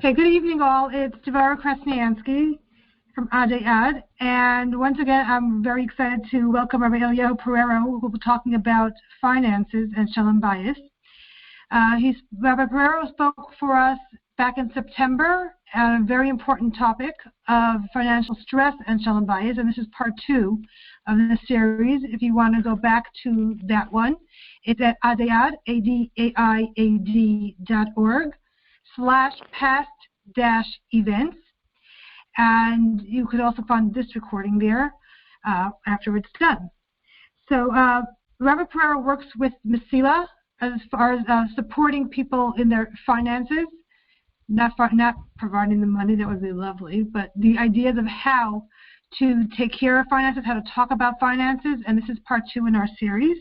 Okay, good evening all. It's Devora Krasnianski from Adai, and once again I'm very excited to welcome Rabbi Eliyahu Prero, who will be talking about finances and Shalom Bayis. Rabbi Prero spoke for us back in September on a very important topic of financial stress and Shalom Bayis, and this is part 2 of the series. If you want to go back to that one, it's at adaiad, adaiad.org/past-events, and you could also find this recording there after it's done. So Rabbi Prero works with Mesila as far as supporting people in their finances, not providing the money, that would be lovely, but the ideas of how to take care of finances, how to talk about finances, and this is part 2 in our series.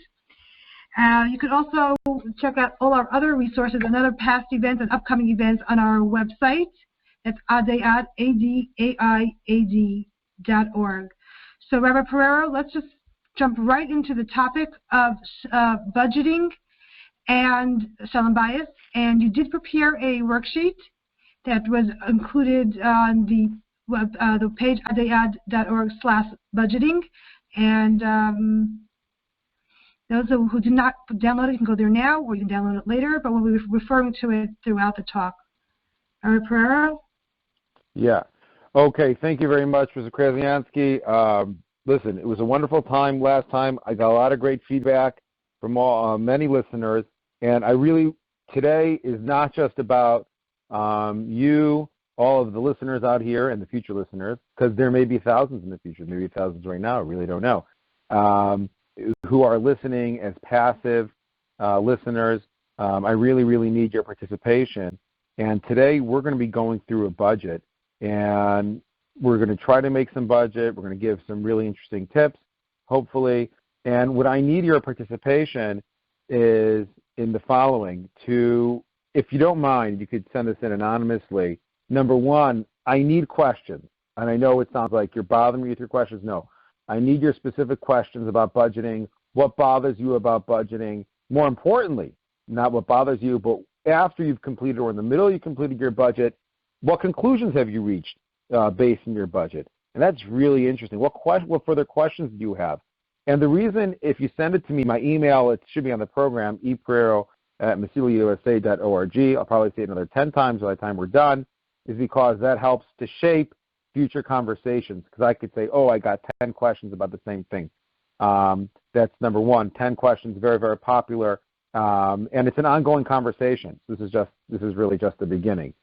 You could also check out all our other resources and other past events and upcoming events on our website. That's adaiad, adaiad.org. So Rabbi Prero, let's just jump right into the topic of budgeting and Shalom Bayis. And you did prepare a worksheet that was included on the page adaiad.org/budgeting. And those who did not download it, you can go there now, or you can download it later, but we'll be referring to it throughout the talk. Rabbi Prero? Yeah. Okay, thank you very much, Mr. Krasnianski. Listen, it was a wonderful time last time. I got a lot of great feedback from many listeners, and today is not just about you, all of the listeners out here and the future listeners, because there may be thousands in the future, maybe thousands right now, I really don't know, who are listening as passive listeners. I really need your participation. And today we're going to be going through a budget, and we're going to try to make some budget. We're going to give some really interesting tips, hopefully. And what I need your participation is in the following. If you don't mind, you could send this in anonymously. Number one, I need questions. And I know it sounds like you're bothering me with your questions. No. I need your specific questions about budgeting, what bothers you about budgeting. More importantly, not what bothers you, but after you've completed or in the middle you've completed your budget, what conclusions have you reached based on your budget? And that's really interesting. What further questions do you have? And the reason, if you send it to me, my email, it should be on the program, eprero@mesilausa.org. I'll probably say it another 10 times by the time we're done, is because that helps to shape future conversations, because I could say, I got 10 questions about the same thing. That's number one. 10 questions, very, very popular, and it's an ongoing conversation. This is really just the beginning.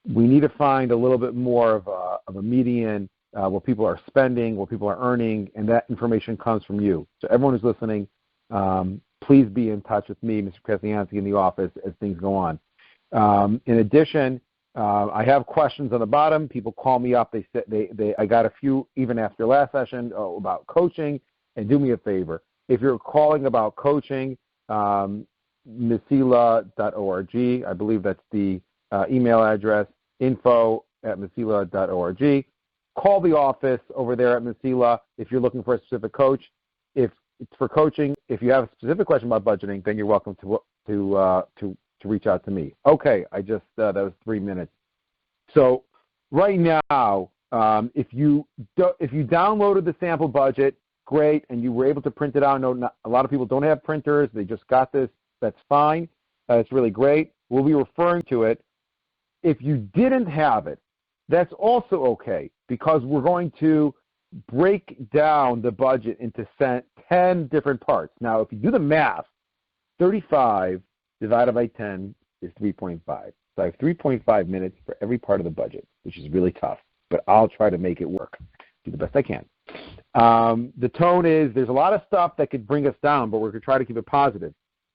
We need to find a little bit more of a median, what people are spending, what people are earning, and that information comes from you. So everyone who's listening, please be in touch with me, Mr. Krasnianski, in the office as things go on. In addition, I have questions on the bottom. People call me up. I got a few even after last session about coaching. And do me a favor, if you're calling about coaching, Mesila.org. I believe that's the email address, info@Mesila.org. Call the office over there at Mesila if you're looking for a specific coach. If it's for coaching, if you have a specific question about budgeting, then you're welcome to reach out to me. Okay, that was 3 minutes. So right now, if you downloaded the sample budget, great, and you were able to print it out. No, a lot of people don't have printers. They just got this. That's fine. It's really great. We'll be referring to it. If you didn't have it, that's also okay, because we're going to break down the budget into 10 different parts. Now, if you do the math, 35 divided by 10 is 3.5. So I have 3.5 minutes for every part of the budget, which is really tough, but I'll try to make it work. Do the best I can. The tone is there's a lot of stuff that could bring us down, but we're going to try to keep it positive.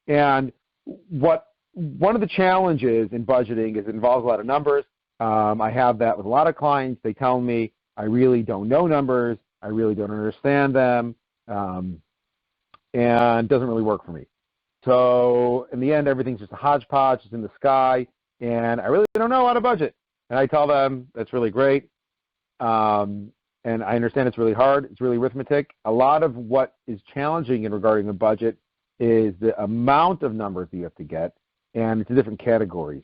And one of the challenges in budgeting is it involves a lot of numbers. I have that with a lot of clients. They tell me, I really don't know numbers. I really don't understand them. And it doesn't really work for me. So in the end, everything's just a hodgepodge. It's in the sky. And I really don't know how to budget. And I tell them, that's really great. And I understand it's really hard. It's really arithmetic. A lot of what is challenging in regarding the budget is the amount of numbers that you have to get, and it's different categories.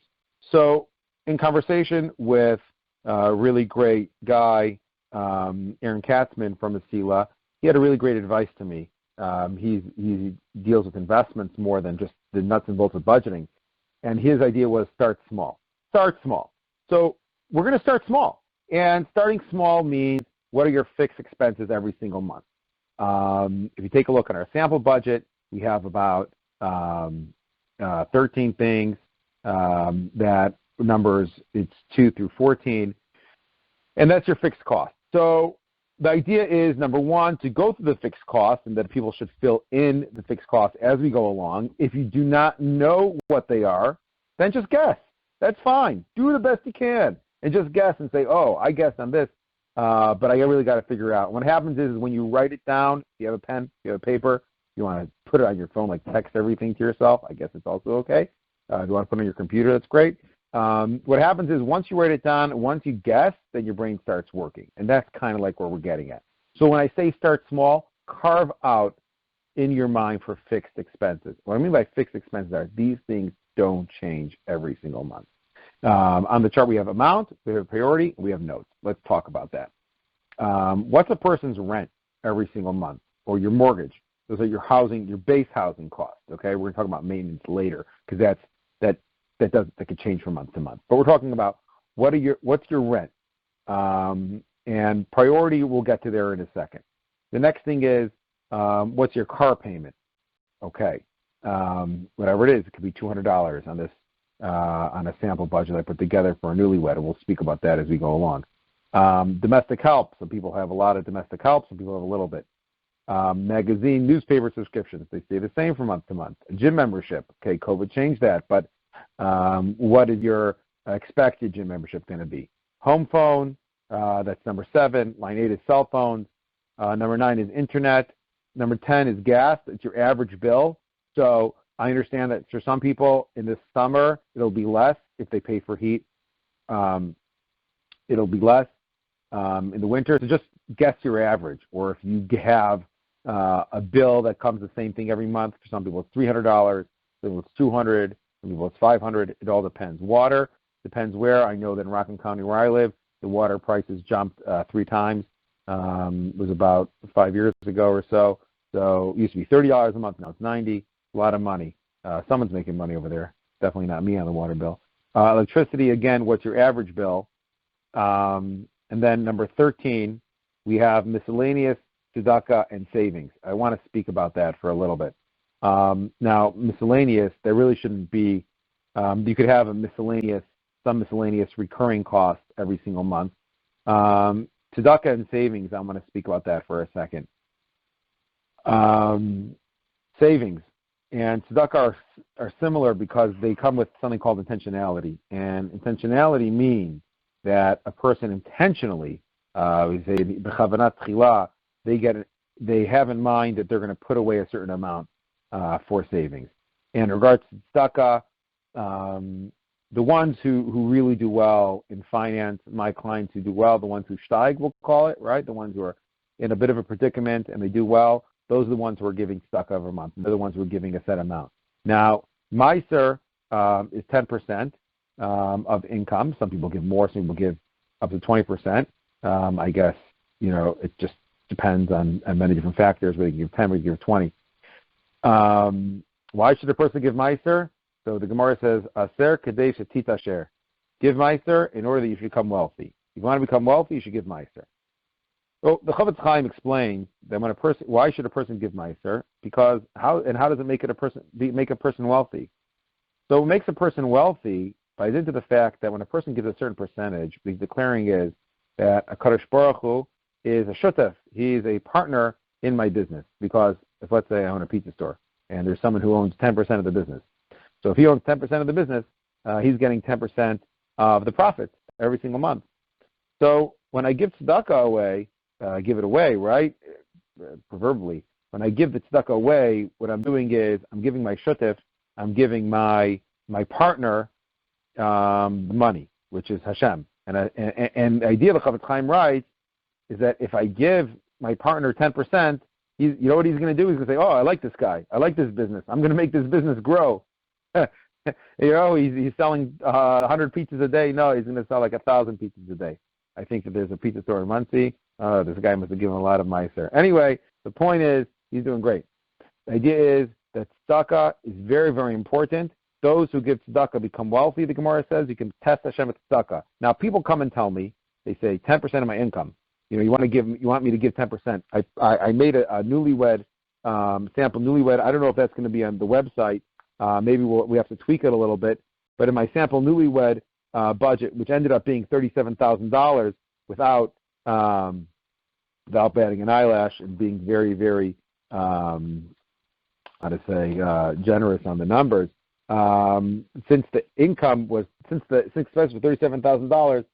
So in conversation with a really great guy, Aaron Katzman from Mesila, he had a really great advice to me. He deals with investments more than just the nuts and bolts of budgeting. And his idea was start small. Start small. So we're going to start small. And starting small means what are your fixed expenses every single month? If you take a look at our sample budget, we have about 13 things. That numbers, it's 2 through 14. And that's your fixed cost. So the idea is, number one, to go through the fixed costs and that people should fill in the fixed costs as we go along. If you do not know what they are, then just guess. That's fine. Do the best you can and just guess and say, oh, I guessed on this, but I really got to figure it out. What happens is when you write it down, if you have a pen, if you have a paper, you want to put it on your phone, like text everything to yourself. I guess it's also okay. If you want to put it on your computer, that's great. What happens is once you write it down, once you guess, then your brain starts working. And that's kind of like where we're getting at. So when I say start small, carve out in your mind for fixed expenses. What I mean by fixed expenses are these things don't change every single month. On the chart, we have amount, we have priority, we have notes. Let's talk about that. What's a person's rent every single month, or your mortgage? Those are your housing, your base housing costs. Okay, we're going to talk about maintenance later because that could change from month to month. But we're talking about what's your rent, and priority. We'll get to there in a second. The next thing is what's your car payment? Okay, whatever it is, it could be $200 on this on a sample budget I put together for a newlywed, and we'll speak about that as we go along. Domestic help. Some people have a lot of domestic help. Some people have a little bit. Magazine, newspaper subscriptions, they stay the same from month to month. Gym membership, okay, COVID changed that, but what is your expected gym membership going to be? Home phone, that's number 7. Line 8 is cell phones. Number 9 is internet. Number 10 is gas. It's your average bill. So I understand that for some people in the summer, it'll be less if they pay for heat. It'll be less in the winter. So just guess your average. Or if you have a bill that comes the same thing every month, for some people it's $300, some people it's $200, some people it's $500. It all depends. Water depends where. I know that in Rockland County where I live, the water prices jumped 3 times. It was about 5 years ago or so. So it used to be $30 a month. Now it's $90. A lot of money. Someone's making money over there. Definitely not me on the water bill. Electricity, again, what's your average bill? And then number 13, we have miscellaneous, tzedakah, and savings. I want to speak about that for a little bit. Now, miscellaneous, there really shouldn't be, you could have some miscellaneous recurring costs every single month. Tzedakah and savings, I'm going to speak about that for a second. Savings and tzedakah are similar because they come with something called intentionality. And intentionality means that a person intentionally, we say b'chavanat tchila, they have in mind that they're going to put away a certain amount for savings. And in regards to tzedakah, the ones who really do well in finance, my clients who do well, the ones who steig, we'll call it, right? The ones who are in a bit of a predicament and they do well, those are the ones who are giving tzedakah every month. They're the ones who are giving a set amount. Now, Meiser is 10% of income. Some people give more. Some people give up to 20%. I guess, it just depends on many different factors, whether you give 10 or you give 20. Why should a person give Meiser? So the Gemara says, Aser kadei shetit asher. Give Meiser in order that you should become wealthy. If you want to become wealthy, you should give Meiser. So the Chavetz Chaim explains that why should a person give Meiser? Because how does it make a person wealthy? So what makes a person wealthy ties into the fact that when a person gives a certain percentage, what he's declaring is that HaKadosh Baruch Hu is a shutef. He's a partner in my business. Because if, let's say, I own a pizza store and there's someone who owns 10% of the business. So if he owns 10% of the business, he's getting 10% of the profits every single month. So when I give tzedakah away, give it away, right? Proverbially, when I give the tzedakah away, what I'm doing is I'm giving my shutef, I'm giving my partner money, which is Hashem. And the idea of the Chavetz Chaim writes is that if I give my partner 10%, you know what he's going to do? He's going to say, oh, I like this guy. I like this business. I'm going to make this business grow. he's selling 100 pizzas a day. No, he's going to sell like 1,000 pizzas a day. I think that there's a pizza store in Muncie. This guy must have given a lot of mice there. Anyway, the point is he's doing great. The idea is that tzedakah is very, very important. Those who give tzedakah become wealthy, the Gemara says. You can test Hashem with tzedakah. Now, people come and tell me, they say 10% of my income. You want me to give 10%. I made a newlywed, sample newlywed. I don't know if that's going to be on the website. Maybe we have to tweak it a little bit. But in my sample newlywed budget, which ended up being $37,000 without batting an eyelash and being very, very, generous on the numbers. Since the expense was $37,000,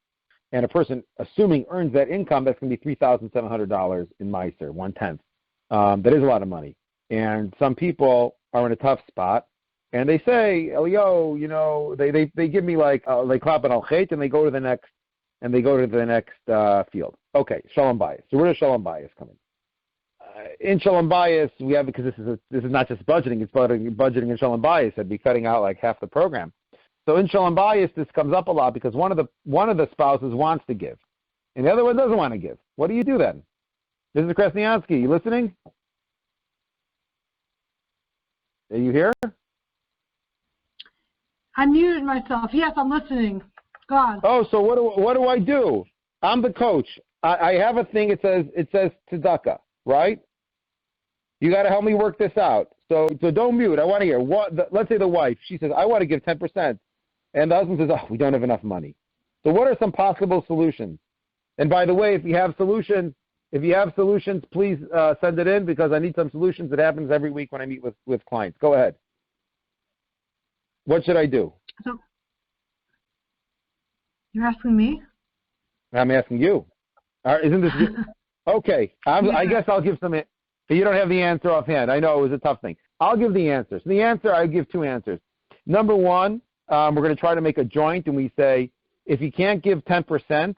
and a person assuming earns that income, that's going to be $3,700 in Meiser, 1/10. That is a lot of money. And some people are in a tough spot, and they say, Eliyahu, they give me they clap it al chet, and they go to the next, field. Okay, Shalom Bayis. So where does Shalom Bayis come in? In Shalom Bayis, we have, because this is not just budgeting, it's budgeting in Shalom Bayis. I'd be cutting out like half the program. So in Shalom Bayis, this comes up a lot because one of the spouses wants to give, and the other one doesn't want to give. What do you do then? This is Krasnianski. You listening? Are you here? I muted myself. Yes, I'm listening. Go on. Oh, so what do I do? I'm the coach. I have a thing. It says tzedakah, right? You got to help me work this out. So don't mute. I want to hear. Let's say the wife, she says, I want to give 10%. And the husband says, we don't have enough money. So what are some possible solutions? And by the way, if you have solutions, please send it in, because I need some solutions. It happens every week when I meet with clients. Go ahead. What should I do? So, you're asking me? I'm asking you. Isn't this okay? I guess I'll give some. You don't have the answer offhand. I know it was a tough thing. I'll give the answer. So the answer, I give two answers. Number one, we're going to try to make a joint, and we say, if you can't give 10%,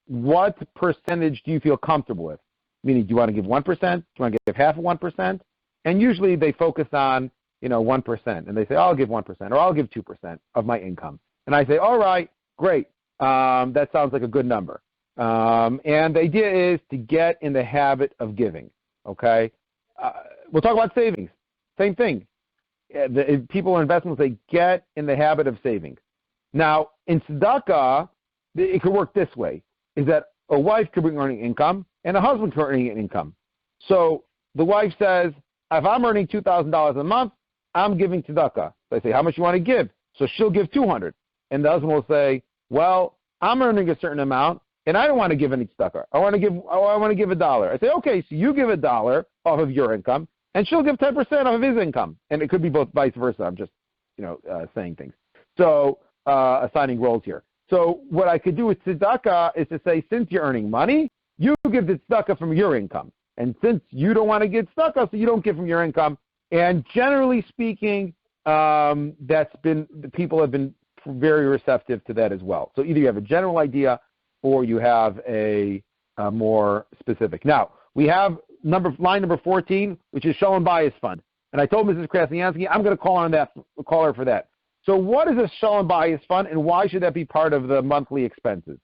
what percentage do you feel comfortable with? Meaning, do you want to give 1%? Do you want to give half of 1%? And usually they focus on 1%, and they say, I'll give 1%, or I'll give 2% of my income. And I say, all right, great. That sounds like a good number. And the idea is to get in the habit of giving, okay? We'll talk about savings. Same thing. People in investments, they get in the habit of saving. Now, in tzedakah, it could work this way, is that a wife could bring earning income, and a husband could earning income. So the wife says, if I'm earning $2,000 a month, I'm giving tzedakah. So I say, how much you want to give? So she'll give $200. And the husband will say, well, I'm earning a certain amount, and I don't want to give any tzedakah. I want to give $1. I say, okay, so you give $1 off of your income, and she'll give 10% off of his income. And it could be both vice versa. I'm just, saying things. So assigning roles here. So what I could do with tzedakah is to say, since you're earning money, you give the tzedakah from your income. And since you don't want to get tzedakah, so you don't give from your income. And generally speaking, people have been very receptive to that as well. So either you have a general idea or you have a more specific. Now, we have line number 14, which is Shalom Bayis Fund. And I told Mrs. Krasnianski, I'm going to call her for that. So what is a Shalom Bayis Fund, and why should that be part of the monthly expenses?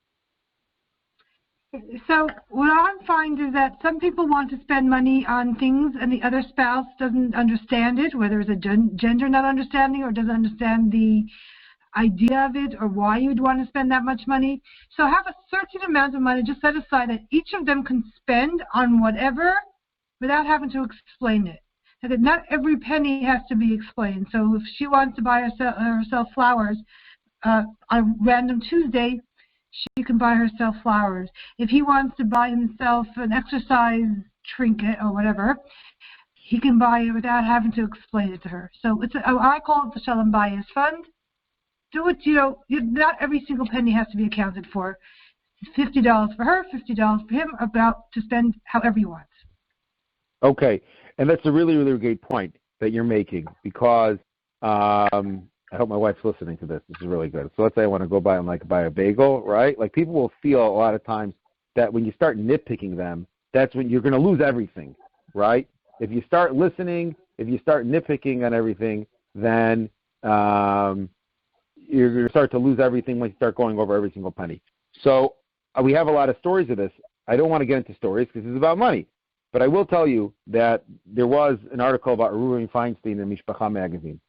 So what I find is that some people want to spend money on things and the other spouse doesn't understand it, whether it's a gender not understanding or doesn't understand the idea of it or why you'd want to spend that much money. So have a certain amount of money just set aside that each of them can spend on whatever without having to explain it. And that not every penny has to be explained. So if she wants to buy herself flowers on a random Tuesday, she can buy herself flowers. If he wants to buy himself an exercise trinket or whatever, he can buy it without having to explain it to her. So I call it the Shalom Bayis Fund. Do it, not every single penny has to be accounted for. $50 for her, $50 for him, about to spend however you want. Okay, and that's a really, really great point that you're making, because I hope my wife's listening to this. This is really good. So let's say I want to go buy a bagel, right? Like, people will feel a lot of times that when you start nitpicking them, that's when you're going to lose everything, right? If you start listening, if you start nitpicking on everything, then you're going to start to lose everything once you start going over every single penny. So we have a lot of stories of this. I don't want to get into stories because this is about money. But I will tell you that there was an article about Reuven Feinstein in Mishpacha magazine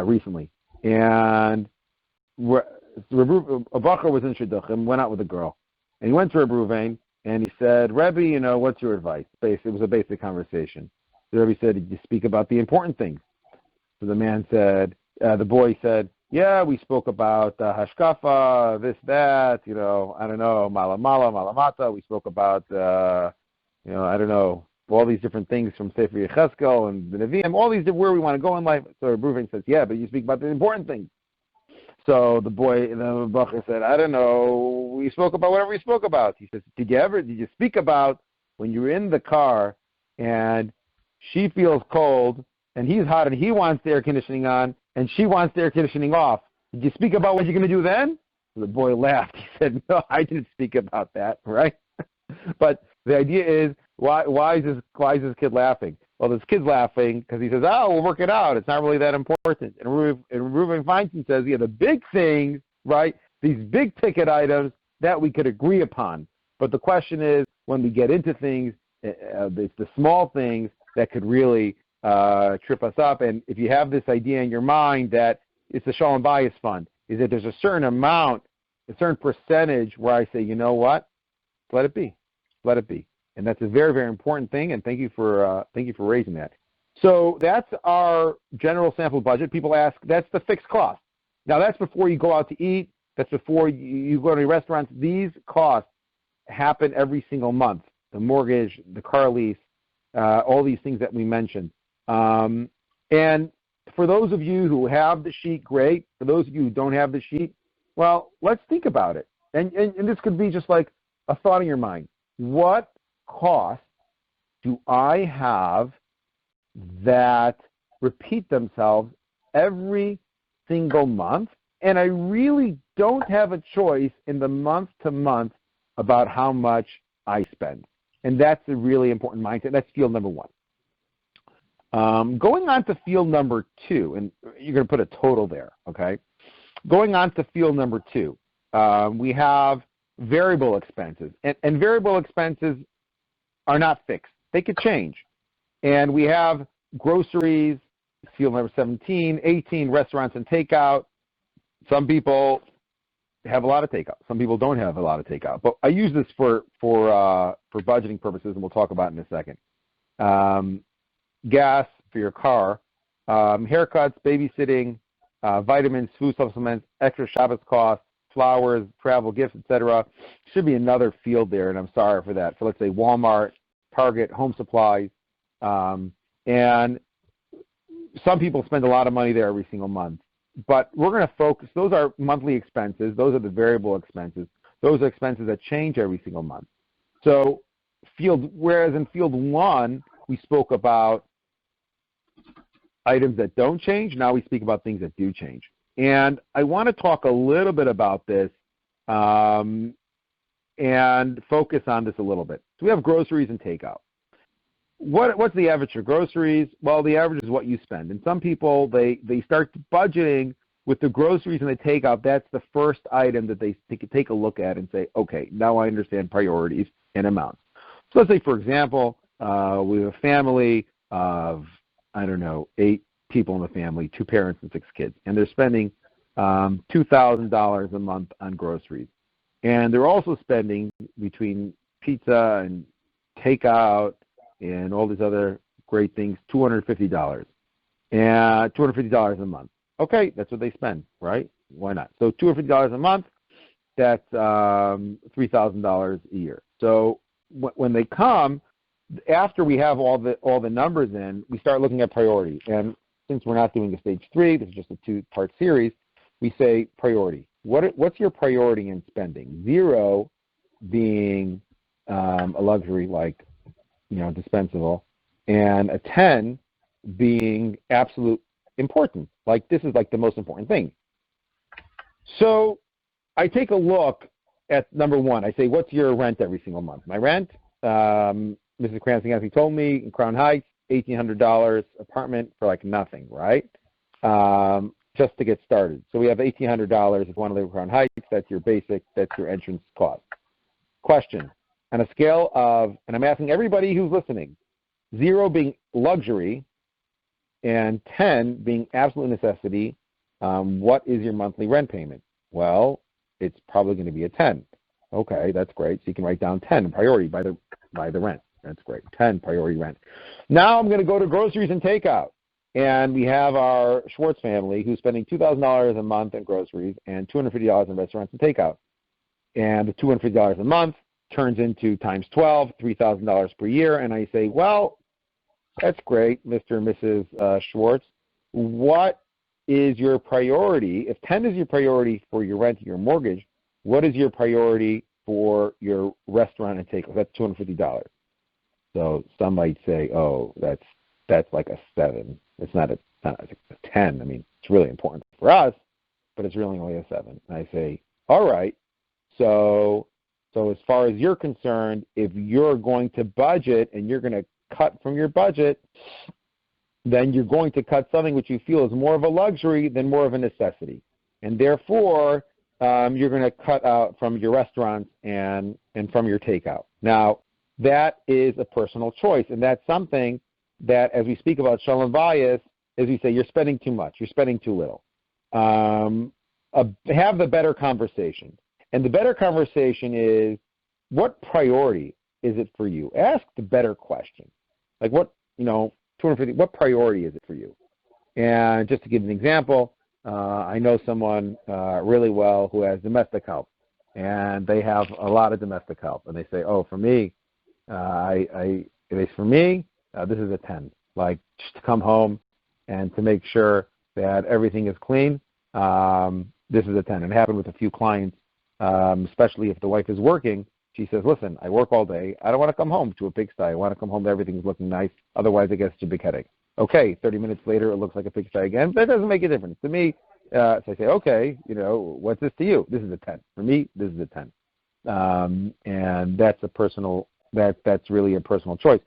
recently. And a bacher was in Shidduchim, went out with a girl. And he went to Rabbi Reuven, and he said, Rebbe, what's your advice? It was a basic conversation. The Rebbe said, did you speak about the important things? So the man said, the boy said, yeah, we spoke about hashkafa, this, that, I don't know, mala mata. We spoke about, I don't know, all these different things from Sefer Yecheskel and the Nevi'im, all these where we want to go in life. So Reuven says, yeah, but you speak about the important things. So the bacher said, I don't know, we spoke about whatever we spoke about. He says, did you speak about when you were in the car and she feels cold and he's hot and he wants the air conditioning on and she wants the air conditioning off? Did you speak about what you're going to do then? So the boy laughed. He said, no, I didn't speak about that, right? But the idea is, why is this kid laughing? Well, this kid's laughing because he says, we'll work it out. It's not really that important. And Reuven Feinstein says, the big things, right, these big ticket items that we could agree upon. But the question is, when we get into things, it's the small things that could really trip us up. And if you have this idea in your mind that it's the Shalom Bayis fund, is that there's a certain amount, a certain percentage where I say, you know what, let it be. Let it be. And that's a very, very important thing, and thank you for raising that. So that's our general sample budget. People ask, that's the fixed cost. Now, that's before you go out to eat. That's before you go to restaurants. These costs happen every single month. The mortgage, the car lease, all these things that we mentioned. And for those of you who have the sheet, great. For those of you who don't have the sheet, well, let's think about it. And this could be just like a thought in your mind. What costs do I have that repeat themselves every single month, and I really don't have a choice in the month to month about how much I spend? And that's a really important mindset. That's field number one. Going on to field number two, and you're going to put a total there, okay? Going on to field number two, we have variable expenses. And variable expenses are not fixed. They could change. And we have groceries, field number 17, 18, restaurants and takeout. Some people have a lot of takeout. Some people don't have a lot of takeout. But I use this for budgeting purposes, and we'll talk about it in a second. Gas for your car, haircuts, babysitting, vitamins, food supplements, extra Shabbos costs, flowers, travel, gifts, etc. Should be another field there, and I'm sorry for that. So let's say Walmart, Target, home supplies, and some people spend a lot of money there every single month. But we're going to focus, those are monthly expenses, those are the variable expenses, those are expenses that change every single month. So whereas in field one, we spoke about items that don't change, now we speak about things that do change. And I want to talk a little bit about this and focus on this a little bit. So we have groceries and takeout. What's the average for groceries? Well, the average is what you spend. And some people, they start budgeting with the groceries and the takeout. That's the first item that they could take a look at and say, okay, now I understand priorities and amounts. So let's say, for example, we have a family of, 8 people in the family, 2 parents and 6 kids, and they're spending $2,000 a month on groceries. And they're also spending between pizza and takeout and all these other great things, $250. And $250 a month. Okay, that's what they spend, right? Why not? So $250 a month, that's $3,000 a year. So when they come, after we have all the numbers in, we start looking at priority. And since we're not doing a stage 3, this is just a 2-part series, we say priority. What's your priority in spending? 0 being a luxury like, dispensable, and a 10 being absolute important. Like this is like the most important thing. So I take a look at number 1. I say, what's your rent every single month? My rent, Mrs. Krasnianski told me in Crown Heights, $1,800 apartment for like nothing, right? just to get started. So we have $1,800 if you want to live in Crown Heights. That's your basic. That's your entrance cost. Question. On a scale of, and I'm asking everybody who's listening, 0 being luxury and 10 being absolute necessity, what is your monthly rent payment? Well, it's probably going to be a 10. Okay, that's great. So you can write down 10 priority by the rent. That's great. 10 priority rent. Now I'm going to go to groceries and takeout. And we have our Schwartz family who's spending $2,000 a month in groceries and $250 in restaurants and takeout. And the $250 a month turns into times 12, $3,000 per year. And I say, well, that's great, Mr. and Mrs. Schwartz. What is your priority? If 10 is your priority for your rent and your mortgage, what is your priority for your restaurant and takeout? That's $250. So some might say, oh, that's like a 7. It's not a 10. I mean, it's really important for us, but it's really only a 7. And I say, all right. So as far as you're concerned, if you're going to budget and you're going to cut from your budget, then you're going to cut something which you feel is more of a luxury than more of a necessity. And therefore, you're going to cut out from your restaurants and from your takeout. Now, that is a personal choice, and that's something that, as we speak about Shalom Bayis, as we say, you're spending too much, you're spending too little. Have the better conversation. And the better conversation is, what priority is it for you? Ask the better question. Like what priority is it for you? And just to give an example, I know someone really well who has domestic help, and they have a lot of domestic help. And they say, oh, for me, this is a 10. Like, just to come home and to make sure that everything is clean, this is a 10. And it happened with a few clients, especially if the wife is working. She says, listen, I work all day. I don't want to come home to a pigsty. I want to come home to everything's looking nice. Otherwise, it gets a big headache. Okay, 30 minutes later, it looks like a pigsty again. That doesn't make a difference. To me, so I say, okay, what's this to you? This is a 10. For me, this is a 10. And that's that's really a personal choice.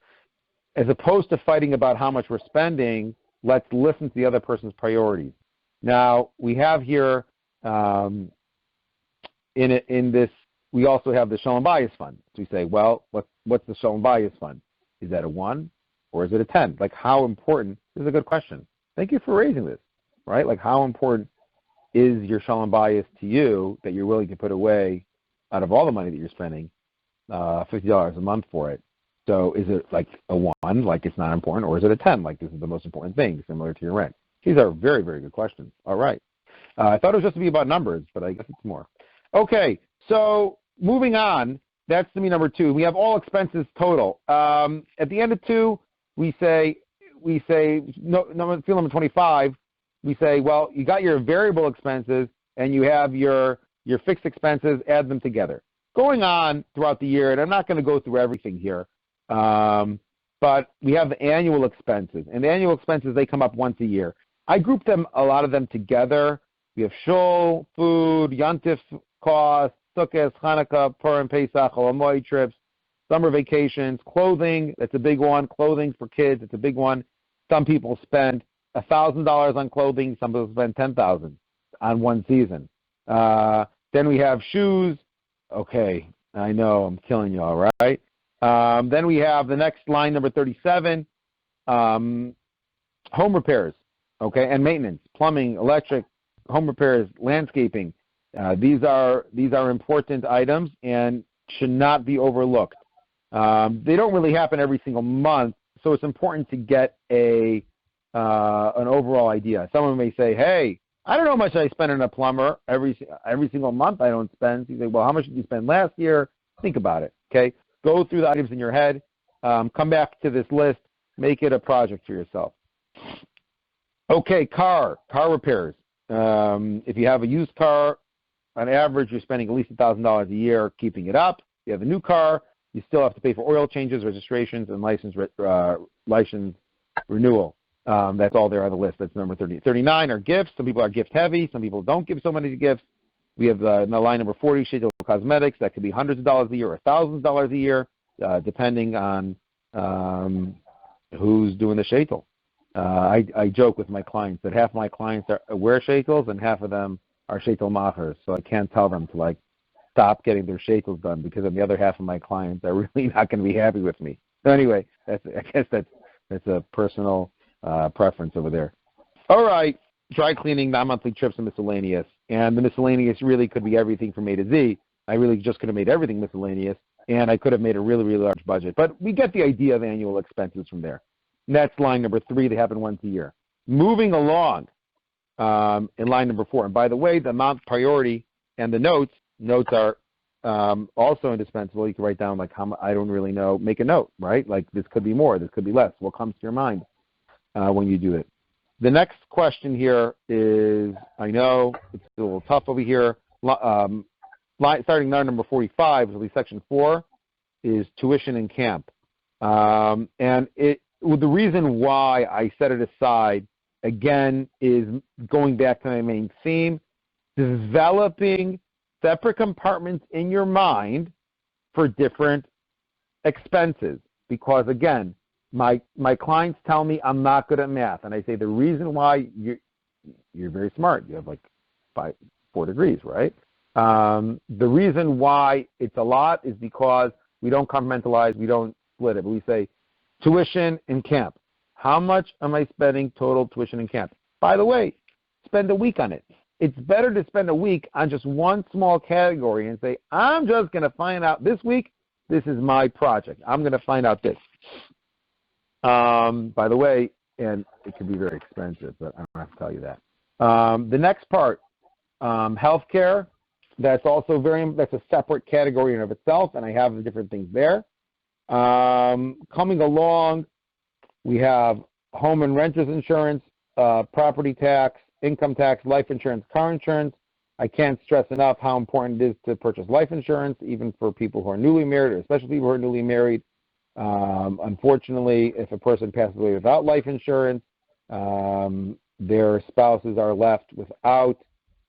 As opposed to fighting about how much we're spending, let's listen to the other person's priorities. Now, we have here in this, we also have the Shalom Bayis fund. So we say, well, what's the Shalom Bayis fund? Is that a 1 or is it a 10? Like, how important? This is a good question. Thank you for raising this, right? Like, how important is your Shalom Bayis to you that you're willing to put away out of all the money that you're spending, $50 a month for it? So is it like a 1, like it's not important, or is it a 10, like this is the most important thing, similar to your rent? These are very, very good questions. All right. I thought it was just to be about numbers, but I guess it's more. Okay, so moving on, that's to me number 2. We have all expenses total. At the end of 2, we say field number 25, we say, well, you got your variable expenses and you have your fixed expenses, add them together. Going on throughout the year, and I'm not going to go through everything here, but we have the annual expenses. And the annual expenses, they come up once a year. I group a lot of them together. We have shul, food, yontif costs, Sukkot, Hanukkah, Purim, Pesach, Olamoy trips, summer vacations, clothing, that's a big one. Clothing for kids, it's a big one. Some people spend $1,000 on clothing. Some people spend $10,000 on one season. Then we have shoes. Okay, I know I'm killing you all right. Then we have the next line, number 37, home repairs, okay, and maintenance, plumbing, electric, home repairs, landscaping. These are important items and should not be overlooked. They don't really happen every single month, so it's important to get an overall idea. Someone may say, hey, I don't know how much I spend on a plumber every single month. I don't spend. You say, well, how much did you spend last year? Think about it, okay? Go through the items in your head. Come back to this list. Make it a project for yourself. Okay, car repairs. If you have a used car, on average, you're spending at least $1,000 a year keeping it up. If you have a new car, you still have to pay for oil changes, registrations, and license renewal. That's all there on the list. That's number 30. 39 are gifts. Some people are gift heavy. Some people don't give so many gifts. We have the line number 40, sheitel cosmetics. That could be hundreds of dollars a year or $1,000s a year, depending on who's doing the sheitel. I joke with my clients that half my clients wear shekels and half of them are shekel machers, so I can't tell them to like stop getting their shekels done because then the other half of my clients are really not going to be happy with me. So anyway, I guess that's a personal preference over there. All right, dry cleaning, non-monthly trips, and miscellaneous. And the miscellaneous really could be everything from A to Z. I really just could have made everything miscellaneous, and I could have made a really, really large budget. But we get the idea of annual expenses from there. And that's line number 3. They happen once a year. Moving along in line number 4. And by the way, the amount priority and the notes are also indispensable. You can write down like I don't really know. Make a note, right? Like this could be more, this could be less. What comes to your mind when you do it? The next question here is, I know it's a little tough over here. Starting line number 45, will be section 4, is tuition and camp. And the reason why I set it aside, again, is going back to my main theme, developing separate compartments in your mind for different expenses. Because, again, my clients tell me I'm not good at math. And I say the reason why you're very smart. You have like 4 degrees, right? The reason why it's a lot is because we don't compartmentalize, we don't split it, but we say tuition and camp. How much am I spending total tuition and camp? By the way, spend a week on it. It's better to spend a week on just one small category and say, I'm just going to find out this week, this is my project. I'm going to find out this. By the way, and it can be very expensive, but I don't have to tell you that. The next part, healthcare. That's also that's a separate category in of itself, and I have the different things there. Coming along, we have home and renters insurance, property tax, income tax, life insurance, car insurance. I can't stress enough how important it is to purchase life insurance, even for people who are newly married, or especially people who are newly married. Unfortunately, if a person passes away without life insurance, their spouses are left without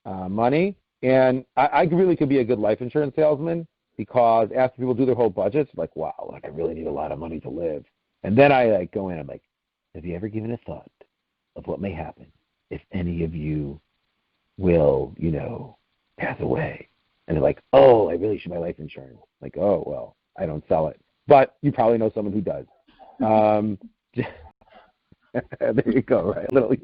money. And I really could be a good life insurance salesman, because after people do their whole budgets, like, wow, like I really need a lot of money to live. And then I like go in, I'm like, have you ever given a thought of what may happen if any of you will, pass away? And they're like, oh, I really should buy life insurance. Like, oh, well, I don't sell it. But you probably know someone who does. There you go, right? A little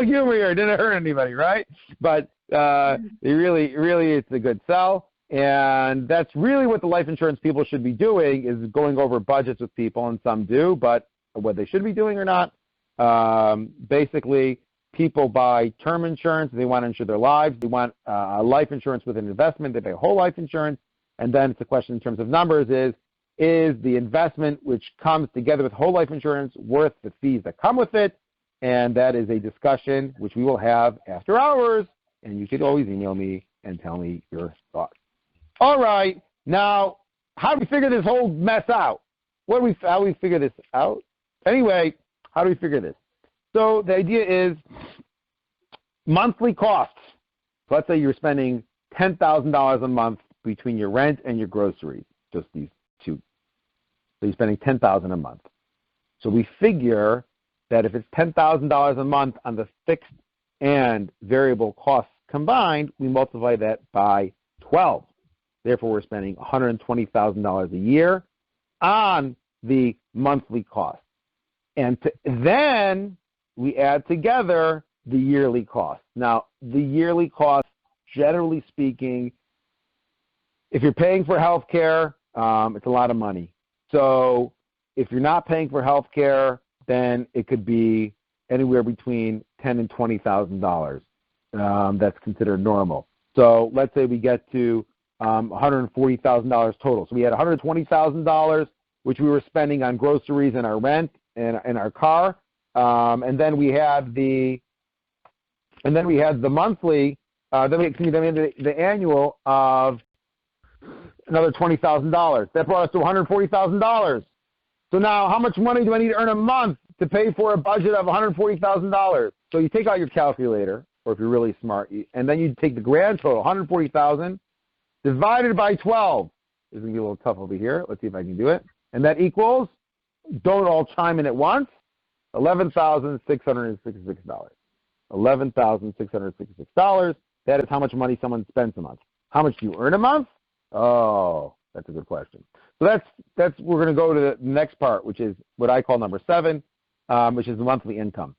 humor here. Didn't hurt anybody, right? But really, it's a good sell. And that's really what the life insurance people should be doing, is going over budgets with people, and some do, but what they should be doing or not, basically, people buy term insurance. They want to insure their lives. They want a life insurance with an investment. They pay whole life insurance. And then it's a question in terms of numbers is the investment which comes together with whole life insurance worth the fees that come with it? And that is a discussion which we will have after hours. And you could always email me and tell me your thoughts. All right. Now, how do we figure this whole mess out? How do we figure this out? Anyway, how do we figure this? So the idea is monthly costs. So let's say you're spending $10,000 a month between your rent and your groceries, just these two. So you're spending $10,000 a month. So we figure that if it's $10,000 a month on the fixed and variable costs combined, we multiply that by 12. Therefore, we're spending $120,000 a year on the monthly cost. And then we add together the yearly cost. Now, the yearly cost, generally speaking, if you're paying for health care, it's a lot of money. So if you're not paying for health care, then it could be anywhere between $10,000 and $20,000. That's considered normal. So let's say we get to $140,000 total. So we had $120,000, which we were spending on groceries and our rent and our car, and then we had the monthly, then we had the annual of another $20,000. That brought us to $140,000. So now, how much money do I need to earn a month to pay for a budget of $140,000? So you take out your calculator, or if you're really smart, and then you take the grand total, $140,000, divided by 12. This is going to be a little tough over here. Let's see if I can do it. And that equals, don't all chime in at once, $11,666. $11,666. That is how much money someone spends a month. How much do you earn a month? Oh, that's a good question. So that's we're going to go to the next part, which is what I call number 7, which is the monthly income.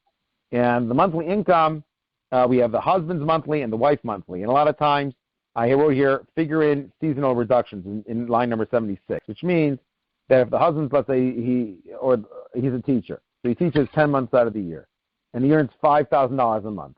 And the monthly income, we have the husband's monthly and the wife's monthly. And a lot of times, I wrote here, figure in seasonal reductions in line number 76, which means that if the husband's, let's say he's a teacher, so he teaches 10 months out of the year, and he earns $5,000 a month.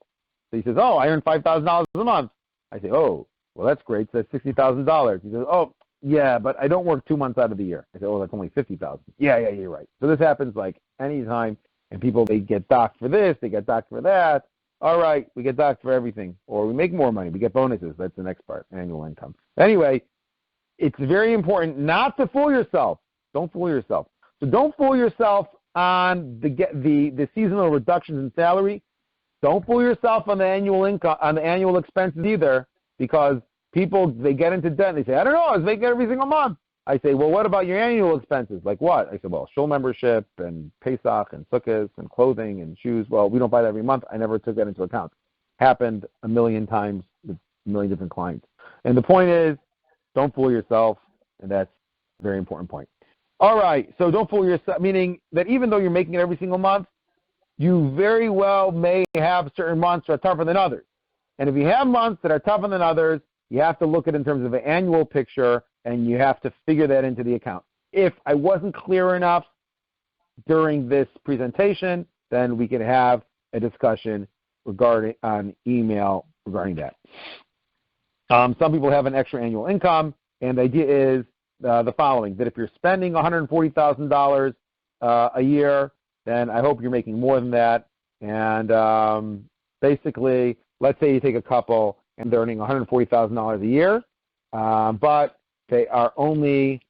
So he says, oh, I earn $5,000 a month. I say, oh, well, that's great. So that's $60,000. He says, oh, yeah, but I don't work 2 months out of the year. I say, oh, that's only $50,000. Yeah, you're right. So this happens like any time, and people, they get docked for this, they get docked for that. All right, we get docked for everything. Or we make more money. We get bonuses. That's the next part, annual income. Anyway, it's very important not to fool yourself. Don't fool yourself. So don't fool yourself on the seasonal reductions in salary. Don't fool yourself on the annual income, on the annual expenses either, because people, they get into debt and they say, I don't know, I was making every single month. I say, well, what about your annual expenses? Like what? I said, well, shul membership and Pesach and Sukkot and clothing and shoes. Well, we don't buy that every month. I never took that into account. Happened a million times with a million different clients. And the point is, don't fool yourself, and that's a very important point. All right, so don't fool yourself, meaning that even though you're making it every single month, you very well may have certain months that are tougher than others. And if you have months that are tougher than others, you have to look at it in terms of an annual picture, and you have to figure that into the account. If I wasn't clear enough during this presentation, then we can have a discussion on email regarding that. Some people have an extra annual income, and the idea is the following, that if you're spending $140,000 a year, then I hope you're making more than that. And basically, let's say you take a couple and they're earning $140,000 a year, but they are only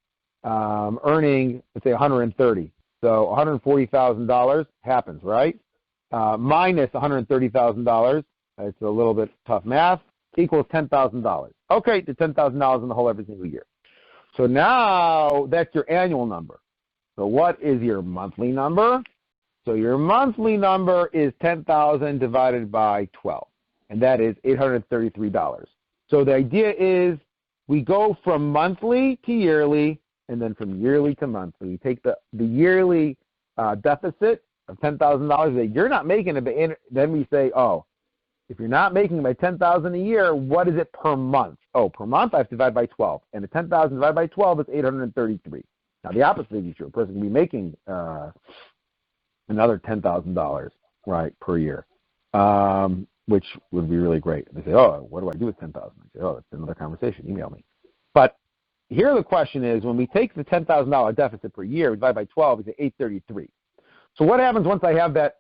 earning, let's say, $130,000. So $140,000 happens, right? Minus $130,000, it's a little bit tough math, equals $10,000. Okay, to $10,000 in the whole every single year. So now that's your annual number. So what is your monthly number? So your monthly number is 10,000 divided by 12, and that is $833. So the idea is we go from monthly to yearly, and then from yearly to monthly. We take the yearly deficit of $10,000 that you're not making it, then we say, oh, if you're not making it by $10,000 a year, what is it per month? Oh, per month I have to divide by 12, and the 10,000 divided by 12 is $833. Now the opposite is true. A person can be making another $10,000 right per year, which would be really great. They say, oh, what do I do with $10,000? I say, oh, that's another conversation. Email me. But here the question is, when we take the $10,000 deficit per year, we divide by 12, we say $833. So what happens once I have that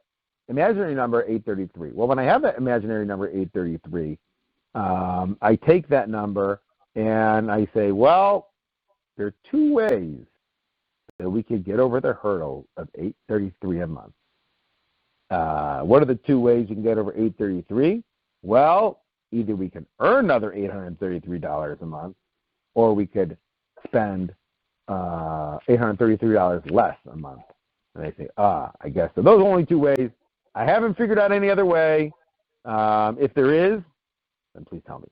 imaginary number 833? Well, when I have that imaginary number 833, I take that number and I say, well, there are two ways that we could get over the hurdle of 833 a month. What are the two ways you can get over 833? Well, either we can earn another $833 a month, or we could spend $833 less a month. And they say, I guess so. Those are only two ways. I haven't figured out any other way. If there is, then please tell me.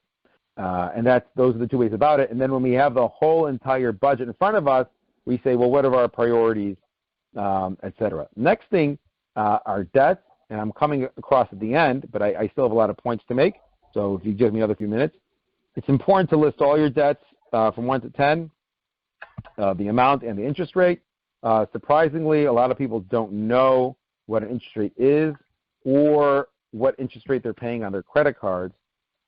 And those are the two ways about it. And then when we have the whole entire budget in front of us, we say, well, what are our priorities, et cetera. Next thing, our debts, and I'm coming across at the end, but I still have a lot of points to make. So if you give me another few minutes, it's important to list all your debts from 1 to 10, the amount and the interest rate. Surprisingly, a lot of people don't know what an interest rate is or what interest rate they're paying on their credit cards.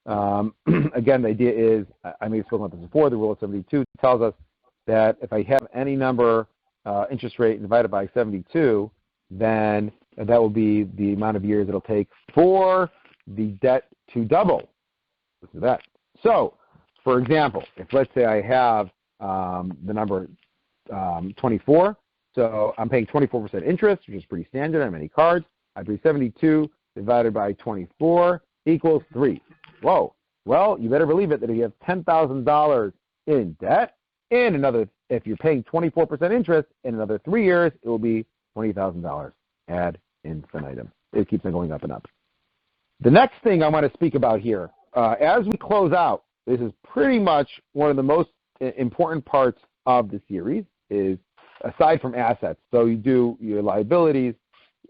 Again, the idea is, I may have spoken about this before, the rule of 72 tells us that if I have any number, interest rate divided by 72, then that will be the amount of years it'll take for the debt to double. Listen to that. So, for example, if let's say I have the number 24, so I'm paying 24% interest, which is pretty standard on many cards. I pay 72 divided by 24 equals 3. Whoa. Well, you better believe it that if you have $10,000 in debt, and if you're paying 24% interest in another 3 years, it will be $20,000. Add infinitum. It keeps on going up and up. The next thing I want to speak about here, as we close out, this is pretty much one of the most important parts of the series, is aside from assets. So you do your liabilities,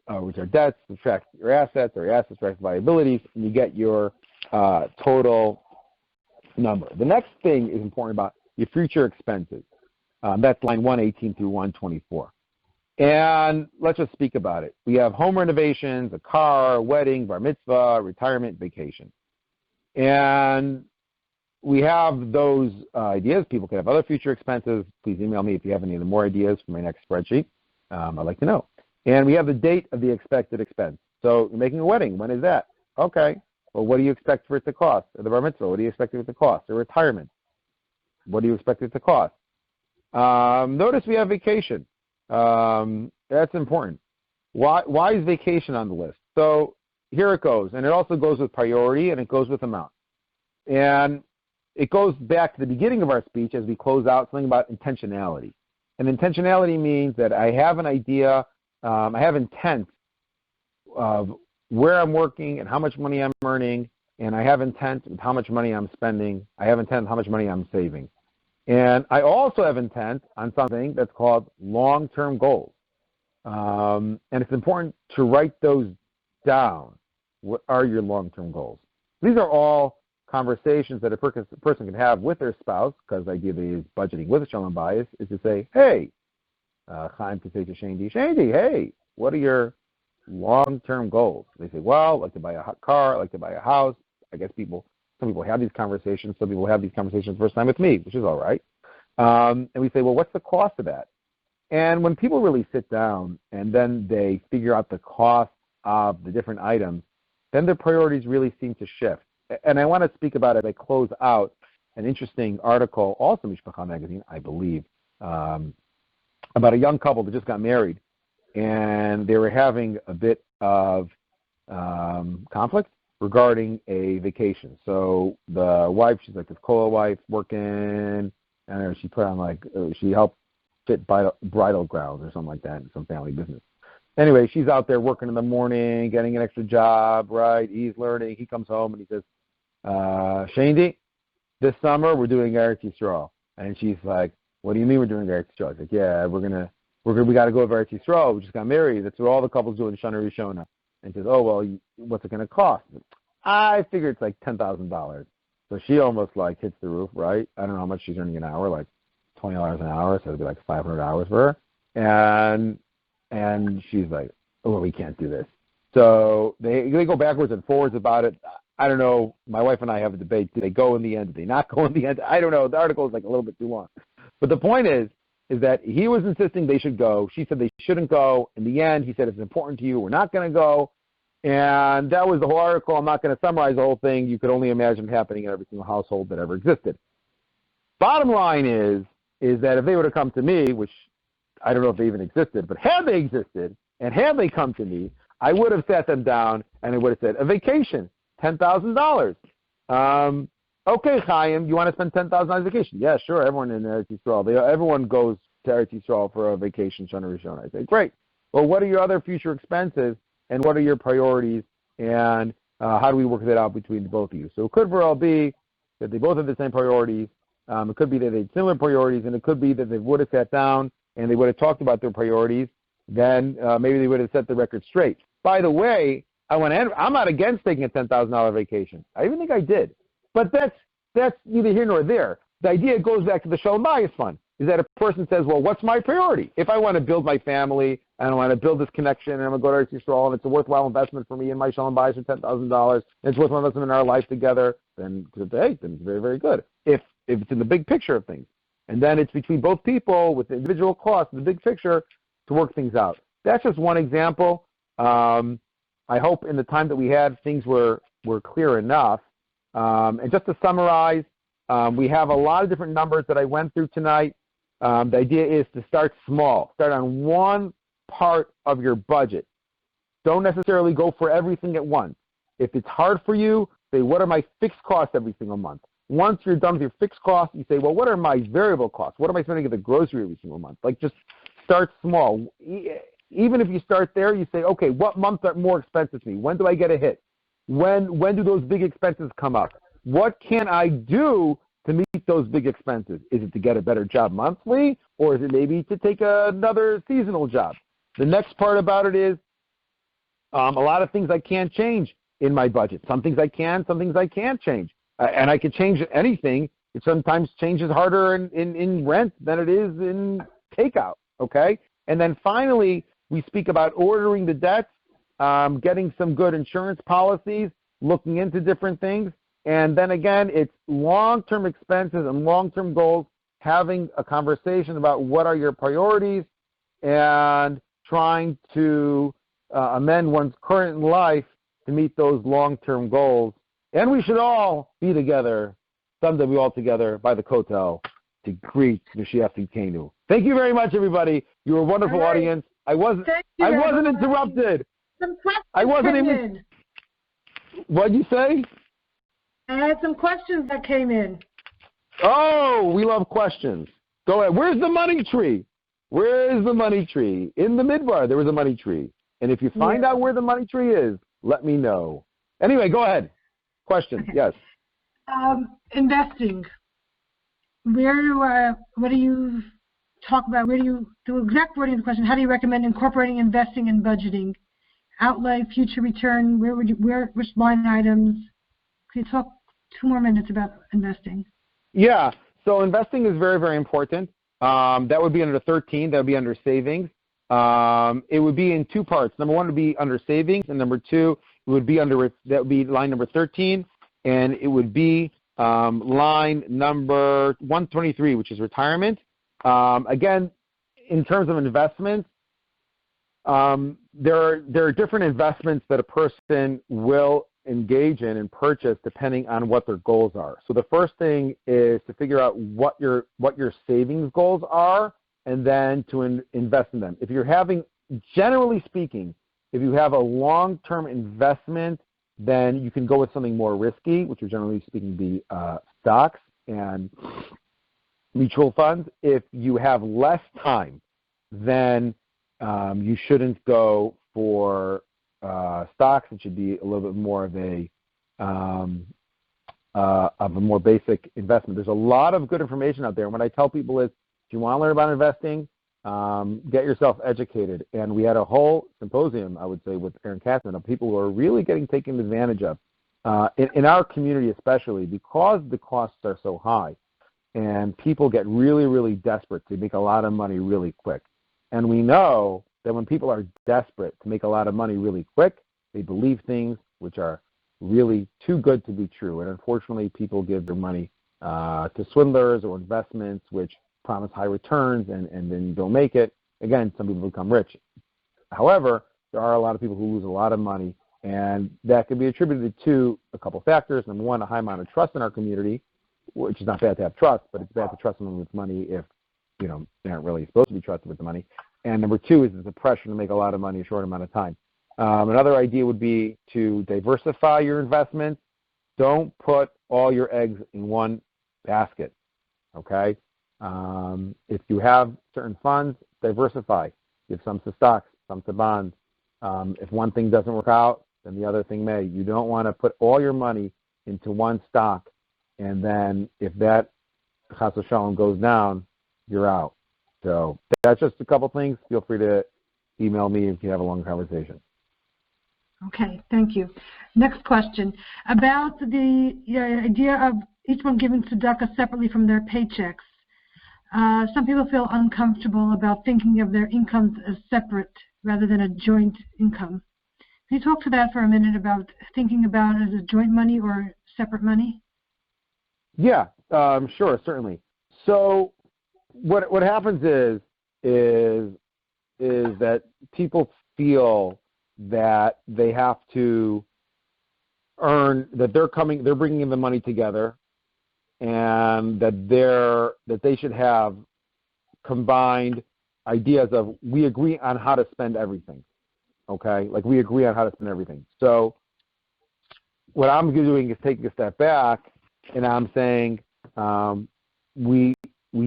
which are debts, subtract your assets, or your assets subtract liabilities, and you get your total number. The next thing is important about your future expenses. That's line 118 through 124. And let's just speak about it. We have home renovations, a car, wedding, bar mitzvah, retirement, vacation. And we have those ideas. People can have other future expenses. Please email me if you have any more ideas for my next spreadsheet. I'd like to know. And we have the date of the expected expense. So you're making a wedding. When is that? Okay. Well, what do you expect for it to cost? Or the bar mitzvah, what do you expect it to cost? Or retirement, what do you expect it to cost? Notice we have vacation. That's important. Why is vacation on the list? So here it goes. And it also goes with priority, and it goes with amount. And it goes back to the beginning of our speech as we close out, something about intentionality. And intentionality means that I have an idea, I have intent of where I'm working and how much money I'm earning, and I have intent with how much money I'm spending. I have intent how much money I'm saving. And I also have intent on something that's called long-term goals. And it's important to write those down. What are your long-term goals? These are all conversations that a person can have with their spouse, because the idea is budgeting with a Shalom Bayis is to say, hey, Chaim could say to Shandy, hey, what are your long-term goals? They say, well, I'd like to buy a car, I'd like to buy a house. I guess some people have these conversations. Some people have these conversations the first time with me, which is all right. And we say, well, what's the cost of that? And when people really sit down and then they figure out the cost of the different items, then their priorities really seem to shift. And I want to speak about it. I close out an interesting article, also in Mishpacha magazine, I believe, about a young couple that just got married. And they were having a bit of conflict regarding a vacation. So the wife, she's like this Kola wife working, and she put on she helped fit bridal grounds or something like that in some family business. Anyway, she's out there working in the morning, getting an extra job, right? He's learning. He comes home and he says, Shandy, this summer we're doing Eretz Yisrael. And she's like, what do you mean we're doing Eretz Yisrael? He's like, yeah, we got to go to Eretz Yisrael. We just got married. That's what all the couples do in Shana Rishona. And says, oh, well, what's it going to cost? I figure it's like $10,000. So she almost hits the roof, right? I don't know how much she's earning an hour, like $20 an hour, so it'd be like $500 for her. And she's like, oh, we can't do this. So they go backwards and forwards about it. I don't know. My wife and I have a debate. Do they go in the end? Do they not go in the end? I don't know. The article is a little bit too long. But the point is that he was insisting they should go. She said they shouldn't go. In the end, he said, if it's important to you, we're not going to go. And that was the whole article. I'm not going to summarize the whole thing. You could only imagine it happening in every single household that ever existed. Bottom line is that if they would have come to me, which I don't know if they even existed, but had they existed and had they come to me, I would have sat them down and I would have said, a vacation, $10,000. Okay, Chaim, you want to spend $10,000 on vacation? Yeah, sure. Everyone in Eretz Yisrael, everyone goes to Eretz Yisraal for a vacation, Shana Rishona. I say, great. Well, what are your other future expenses, and what are your priorities, and how do we work that out between both of you? So it could very well be that they both have the same priorities. It could be that they had similar priorities, and it could be that they would have sat down and they would have talked about their priorities. Then maybe they would have set the record straight. By the way, I'm not against taking a $10,000 vacation. I even think I did. But that's neither here nor there. The idea goes back to the Shalom Bayis fund, is that a person says, well, what's my priority? If I want to build my family and I want to build this connection and I'm going to go to Eretz Yisrael and it's a worthwhile investment for me and my Shalom Bayis for $10,000 and it's worthwhile investment in our life together, then it's very, very good. If it's in the big picture of things. And then it's between both people with the individual costs, the big picture, to work things out. That's just one example. I hope in the time that we had, things were clear enough. And just to summarize, we have a lot of different numbers that I went through tonight. The idea is to start small. Start on one part of your budget. Don't necessarily go for everything at once. If it's hard for you, say, what are my fixed costs every single month? Once you're done with your fixed costs, you say, well, what are my variable costs? What am I spending at the grocery every single month? Just start small. even if you start there, you say, okay, what months are more expensive to me? When do I get a hit? When do those big expenses come up? What can I do to meet those big expenses? Is it to get a better job monthly, or is it maybe to take another seasonal job? The next part about it is a lot of things I can't change in my budget. Some things I can, some things I can't change. And I can change anything. It sometimes changes harder in rent than it is in takeout, okay? And then finally, we speak about ordering the debts, getting some good insurance policies, looking into different things. And then again, it's long-term expenses and long-term goals, having a conversation about what are your priorities and trying to amend one's current life to meet those long-term goals. And we should all be together, someday we all together by the Kotel to greet Mashiach Tzidkenu. Thank you very much, everybody. You were a wonderful audience. I wasn't interrupted. Some questions came in. What'd you say? I had some questions that came in. Oh, we love questions. Go ahead. Where's the money tree? Where is the money tree? In the midbar, there was a money tree. And if you find out where the money tree is, let me know. Anyway, go ahead. Question, okay. Yes. Investing. What do you talk about? The exact wording of the question, how do you recommend incorporating investing and budgeting? Outlay, future return, which line items? Can you talk 2 more minutes about investing? Yeah, so investing is very, very important. That would be under 13. That would be under savings. It would be in 2 parts. Number 1 would be under savings, and number 2 it would be that would be line number 13, and it would be line number 123, which is retirement. Again, in terms of investments, there are different investments that a person will engage in and purchase depending on what their goals are. So the first thing is to figure out what your savings goals are, and then to invest in them. If you're having, generally speaking, if you have a long-term investment, then you can go with something more risky, which would generally speaking be stocks and mutual funds. If you have less time, then you shouldn't go for stocks. It should be a little bit more of a more basic investment. There's a lot of good information out there. And what I tell people is, if you want to learn about investing, get yourself educated. And we had a whole symposium, I would say, with Aaron Katzman of people who are really getting taken advantage of in our community, especially because the costs are so high, and people get really, really desperate to make a lot of money really quick. And we know that when people are desperate to make a lot of money really quick, they believe things which are really too good to be true. And unfortunately, people give their money to swindlers or investments which promise high returns and then don't make it. Again, some people become rich. However, there are a lot of people who lose a lot of money, and that can be attributed to a couple factors. Number 1, a high amount of trust in our community, which is not bad to have trust, but it's bad to trust someone with money if they aren't really supposed to be trusted with the money. And number 2 is the pressure to make a lot of money in a short amount of time. Another idea would be to diversify your investments. Don't put all your eggs in one basket, okay? If you have certain funds, diversify. Give some to stocks, some to bonds. If one thing doesn't work out, then the other thing may. You don't want to put all your money into one stock, and then if that Chas v'Shalom goes down, you're out. So that's just a couple things. Feel free to email me if you have a long conversation. Okay, thank you. Next question. About the idea of each one giving tzedakah separately from their paychecks. Some people feel uncomfortable about thinking of their incomes as separate rather than a joint income. Can you talk to that for a minute about thinking about it as a joint money or separate money? Yeah, sure, certainly. So what happens is that people feel that they have to earn, that they're bringing in the money together, and that they should have combined ideas of, we agree on how to spend everything, okay? Like, we agree on how to spend everything. So what I'm doing is taking a step back, and I'm saying we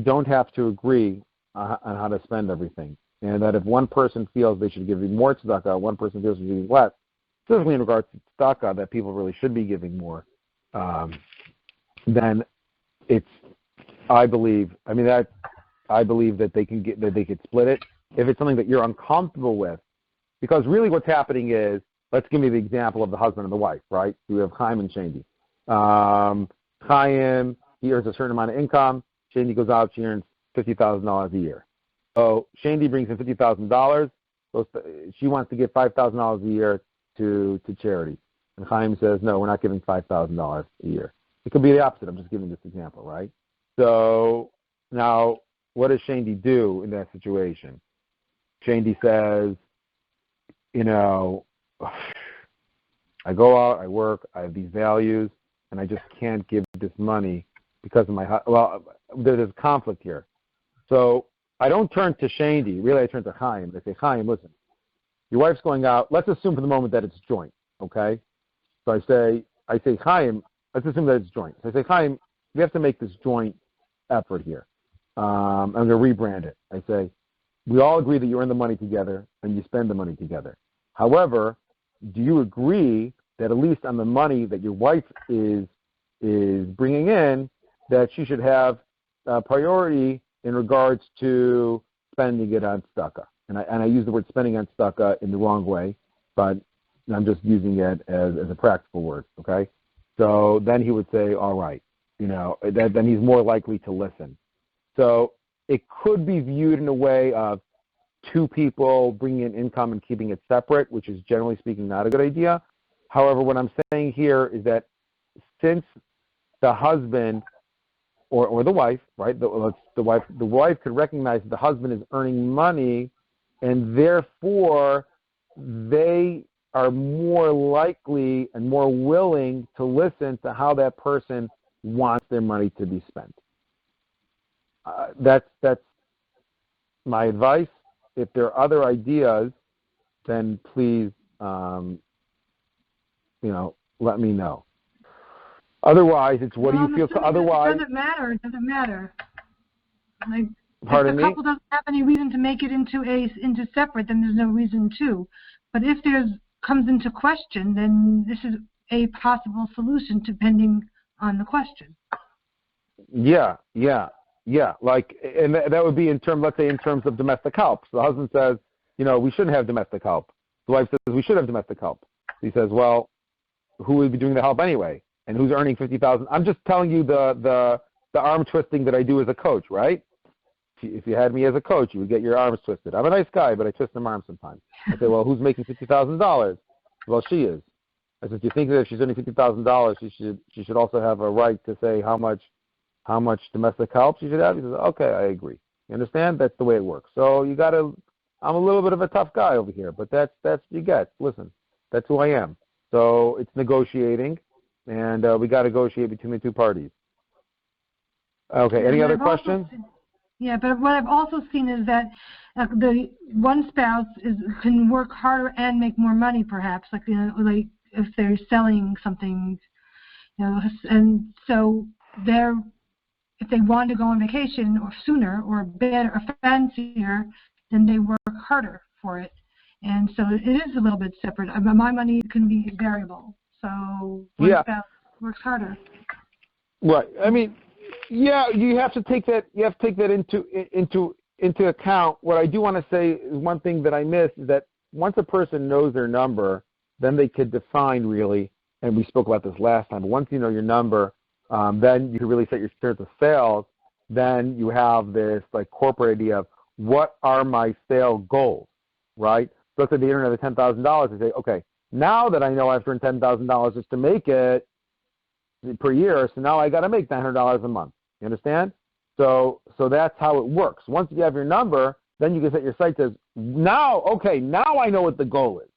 don't have to agree on how to spend everything. and that if one person feels they should give more tzedakah, one person feels they should give less, specifically in regards to tzedakah, that people really should be giving more, then it's, I believe that they could split it. If it's something that you're uncomfortable with, because really what's happening is, let's give me the example of the husband and the wife, right? We have Chaim and Shandi. Chaim, he earns a certain amount of income. Shandi goes out, she earns $50,000 a year. So Shandi brings in $50,000. She wants to give $5,000 a year to charity. And Chaim says, no, we're not giving $5,000 a year. It could be the opposite. I'm just giving this example, right? So now what does Shandi do in that situation? Shandi says, I go out, I work, I have these values, and I just can't give this money because of there's a conflict here. So I don't turn to Shandi. Really, I turn to Chaim. I say, Chaim, listen, your wife's going out. Let's assume for the moment that it's joint, okay? So I say, Chaim, let's assume that it's joint. So I say, Chaim, we have to make this joint effort here. I'm going to rebrand it. I say, we all agree that you earn the money together and you spend the money together. However, do you agree that at least on the money that your wife is bringing in, that she should have priority in regards to spending it on tzedakah? And I use the word spending on tzedakah in the wrong way, but I'm just using it as a practical word, okay? So then he would say, all right, then he's more likely to listen. So it could be viewed in a way of two people bringing in income and keeping it separate, which is generally speaking not a good idea. However, what I'm saying here is that since the husband or the wife, right, the wife could recognize that the husband is earning money, and therefore they are more likely and more willing to listen to how that person wants their money to be spent. That's my advice. If there are other ideas, then please, let me know. Otherwise, it's what do you feel? Otherwise, it doesn't matter. Like, pardon if the couple doesn't have any reason to make it into separate, then there's no reason to. But if comes into question, then this is a possible solution depending on the question. Yeah. Like, and that would be let's say in terms of domestic help. So the husband says, we shouldn't have domestic help. The wife says we should have domestic help. He says, well, who would be doing the help anyway? And who's earning $50,000? I'm just telling you the arm twisting that I do as a coach, right? If you had me as a coach, you would get your arms twisted. I'm a nice guy, but I twist them arms sometimes. I say, well, who's making $50,000? Well, she is. I said, do you think that if she's earning $50,000, she should also have a right to say how much domestic help she should have? He says, okay, I agree. You understand? That's the way it works. So I'm a little bit of a tough guy over here, but that's you get. Listen, that's who I am. So it's negotiating, and we got to negotiate between the two parties. Okay, any other questions? But what I've also seen is that the one spouse can work harder and make more money, perhaps, like if they're selling something, and so if they want to go on vacation or sooner or better or fancier, then they work harder for it. And so it is a little bit separate. My money can be variable. So one spouse works harder. Right. I mean, you have to take that. You have to take that into account. What I do want to say is one thing that I missed is that once a person knows their number, then they could define really. And we spoke about this last time. But once you know your number, then you can really set your terms of sales. Then you have this like corporate idea of what are my sale goals, right? So let's say the internet of $10,000. I say, okay, now that I know I've earned $10,000 just to make it per year, so now I got to make $900 a month. You understand? So that's how it works. Once you have your number, then you can set your sights as now I know what the goal is.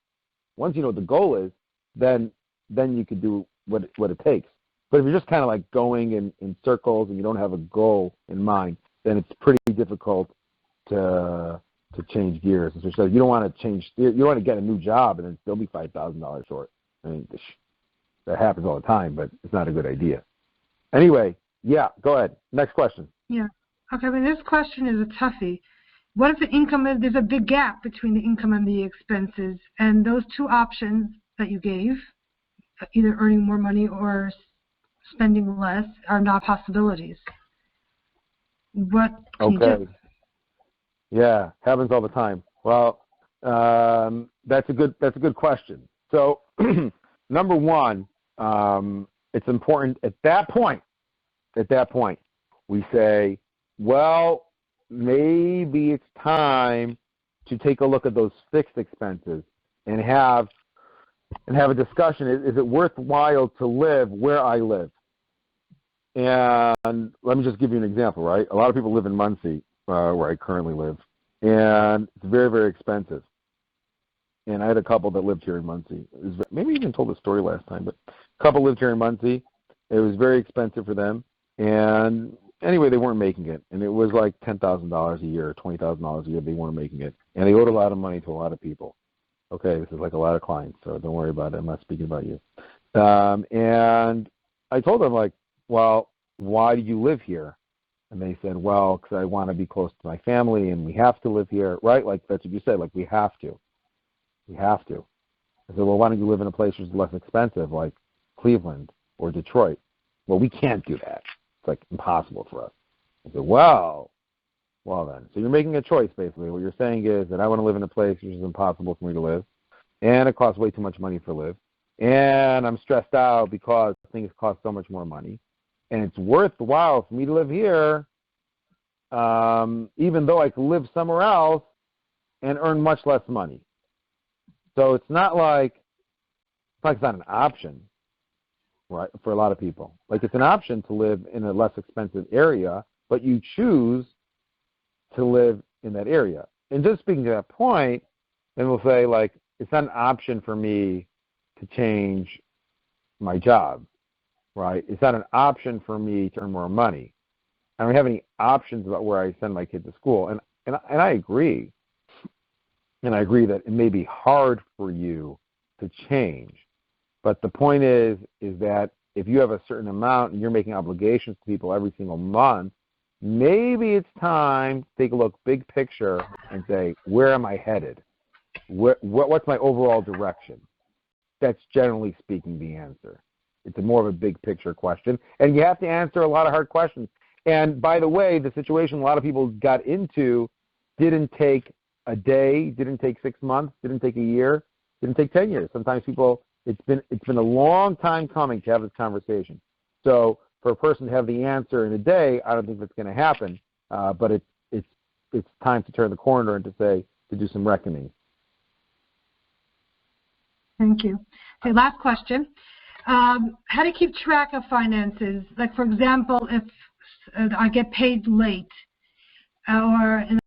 Once you know what the goal is, then you can do what it takes. But if you're just kind of like going in circles and you don't have a goal in mind, then it's pretty difficult to change gears. So you don't want to change. You don't want to get a new job and then still be $5,000 short. I mean, that happens all the time, but it's not a good idea. Anyway, go ahead. Next question. Yeah. Okay. This question is a toughie. What if the income is, there's a big gap between the income and the expenses, and those two options that you gave, either earning more money or spending less, are not possibilities? What can you do? Yeah, happens all the time. Well, that's a good question. So, number one, it's important at that point, we say, well, maybe it's time to take a look at those fixed expenses and have a discussion. Is it worthwhile to live where I live? And let me just give you an example, right? A lot of people live in Muncie, where I currently live, and it's very, very expensive. And I had a couple that lived here in Muncie. Maybe even told the story last time, but a couple lived here in Muncie. It was very expensive for them. And anyway, they weren't making it. And it was like $10,000 a year, $20,000 a year. They weren't making it. And they owed a lot of money to a lot of people. Okay, this is like a lot of clients, so don't worry about it. I'm not speaking about you. And I told them, like, well, why do you live here? And they said, well, because I want to be close to my family and we have to live here, right? Like, that's what you said, like, we have to. We have to. I said, well, why don't you live in a place which is less expensive, like Cleveland or Detroit? Well, we can't do that. It's like impossible for us. I said, well then. So you're making a choice, basically. What you're saying is that I want to live in a place which is impossible for me to live, and it costs way too much money to live, and I'm stressed out because things cost so much more money, and it's worthwhile for me to live here, even though I could live somewhere else and earn much less money. So it's not like it's not an option, right, for a lot of people. Like, it's an option to live in a less expensive area, but you choose to live in that area. And just speaking to that point, then we'll say, like, it's not an option for me to change my job, right? It's not an option for me to earn more money. I don't have any options about where I send my kid to school. And I agree. And I agree that it may be hard for you to change. But the point is that if you have a certain amount and you're making obligations to people every single month, maybe it's time to take a look big picture and say, where am I headed? What's my overall direction? That's generally speaking the answer. It's more of a big picture question. And you have to answer a lot of hard questions. And by the way, the situation a lot of people got into didn't take a day, didn't take 6 months, didn't take a year, didn't take 10 years. Sometimes people, it's been a long time coming to have this conversation. So for a person to have the answer in a day, I don't think that's going to happen. But it's time to turn the corner and to do some reckoning. Thank you. Okay, last question. How do you keep track of finances? Like, for example, if I get paid late, or